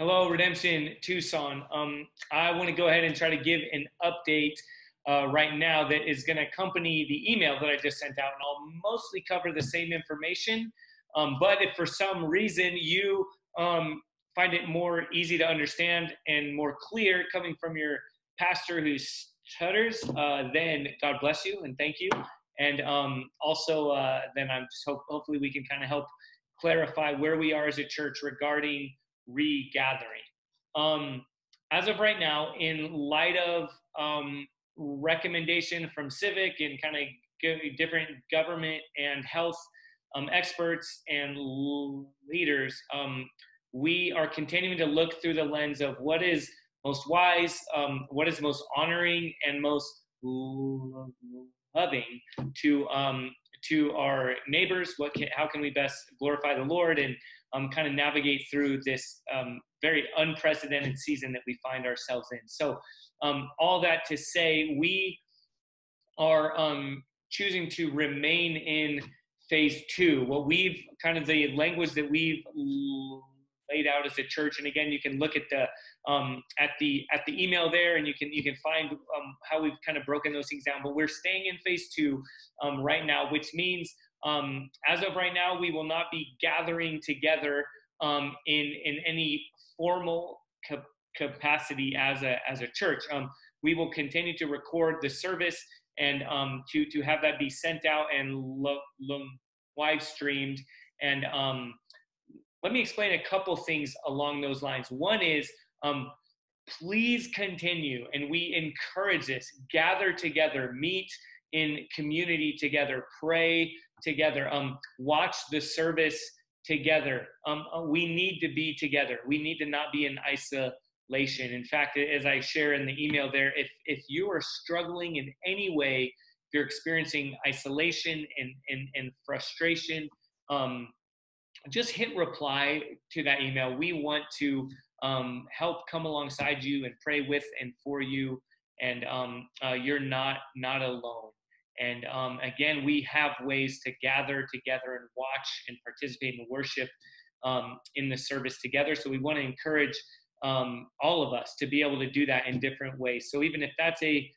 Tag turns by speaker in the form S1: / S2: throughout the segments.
S1: Hello, Redemption Tucson. I want to go ahead and try to give an update right now that is going to accompany the email that I just sent out, and I'll mostly cover the same information. But if for some reason you find it more easy to understand and more clear coming from your pastor who stutters, then God bless you and thank you. And also, then I'm just hopefully we can kind of help clarify where we are as a church regarding regathering. As of right now, in light of recommendation from Civic and kind of different government and health experts and leaders, we are continuing to look through the lens of what is most wise, what is most honoring and most loving to our neighbors. How can we best glorify the Lord and kind of navigate through this very unprecedented season that we find ourselves in. So all that to say, we are choosing to remain in phase 2. What we've kind of the language that we've laid out as a church, and again, you can look at the email there, and you can find how we've kind of broken those things down. But we're staying in phase 2 right now, which means as of right now, we will not be gathering together in any formal capacity as a church. We will continue to record the service and to have that be sent out and live streamed. And let me explain a couple things along those lines. One is, please continue, and we encourage this, gather together, meet in community together, pray together, watch the service together. We need to be together. We need to not be in isolation. In fact, as I share in the email there, if you are struggling in any way, if you're experiencing isolation and frustration, just hit reply to that email. We want to help come alongside you and pray with and for you, and you're not alone. And again, we have ways to gather together and watch and participate in worship in the service together. So we want to encourage all of us to be able to do that in different ways. So even if that's a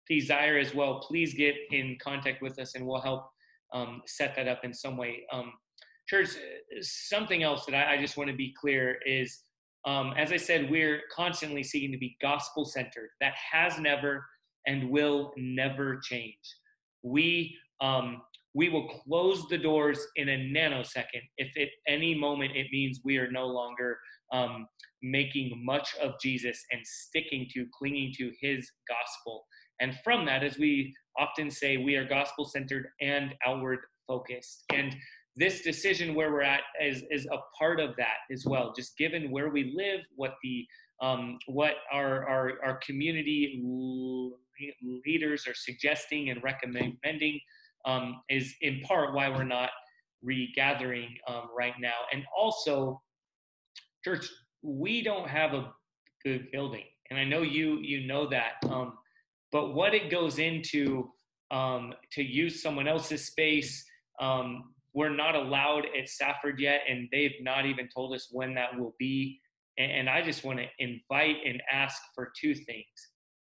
S1: desire as well, please get in contact with us and we'll help set that up in some way. Church, something else that I just want to be clear is, as I said, we're constantly seeking to be gospel-centered. That has never and will never change. We will close the doors in a nanosecond if at any moment it means we are no longer making much of Jesus and clinging to his gospel. And from that, as we often say, we are gospel-centered and outward-focused. And this decision where we're at is a part of that as well. Just given where we live, what our community leaders are suggesting and recommending is in part why we're not regathering right now. And also, church, we don't have a good building, and I know you know that. But what it goes into to use someone else's space. We're not allowed at Safford yet, and they've not even told us when that will be. And I just want to invite and ask for two things.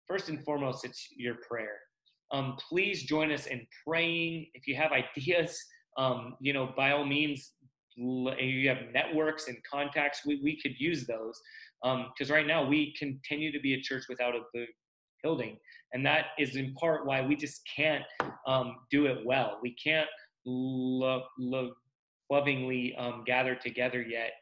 S1: First and foremost, it's your prayer. Please join us in praying. If you have ideas, by all means, you have networks and contacts, we could use those. Because right now we continue to be a church without a building. And that is in part why we just can't do it well. We can't lovingly gather together yet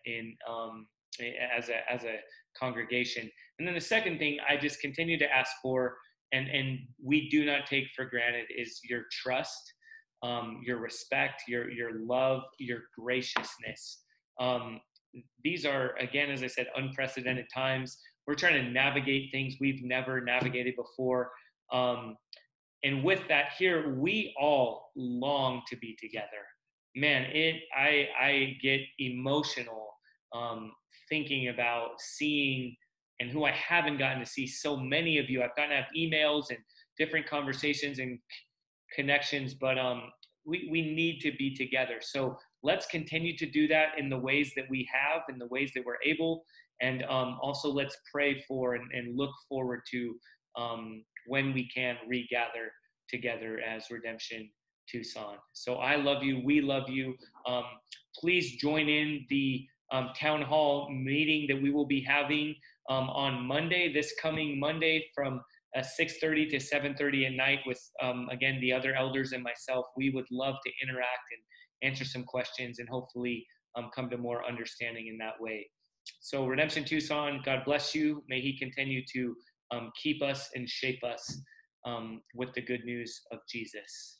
S1: as a congregation. And then the second thing I just continue to ask for, and we do not take for granted, is your trust, your respect, your love, your graciousness. These are, again, as I said, unprecedented times. We're trying to navigate things we've never navigated before. And with that here, we all long to be together. Man, I get emotional thinking about seeing, and who I haven't gotten to see, so many of you. I've gotten to have emails and different conversations and connections, but we need to be together. So let's continue to do that in the ways that we have, in the ways that we're able. And also let's pray for and look forward to when we can regather together as Redemption Tucson. So I love you. We love you. Please join in the town hall meeting that we will be having on Monday, this coming Monday, from 6:30 to 7:30 at night with, again, the other elders and myself. We would love to interact and answer some questions and hopefully come to more understanding in that way. So Redemption Tucson, God bless you. May he continue to keep us and shape us with the good news of Jesus.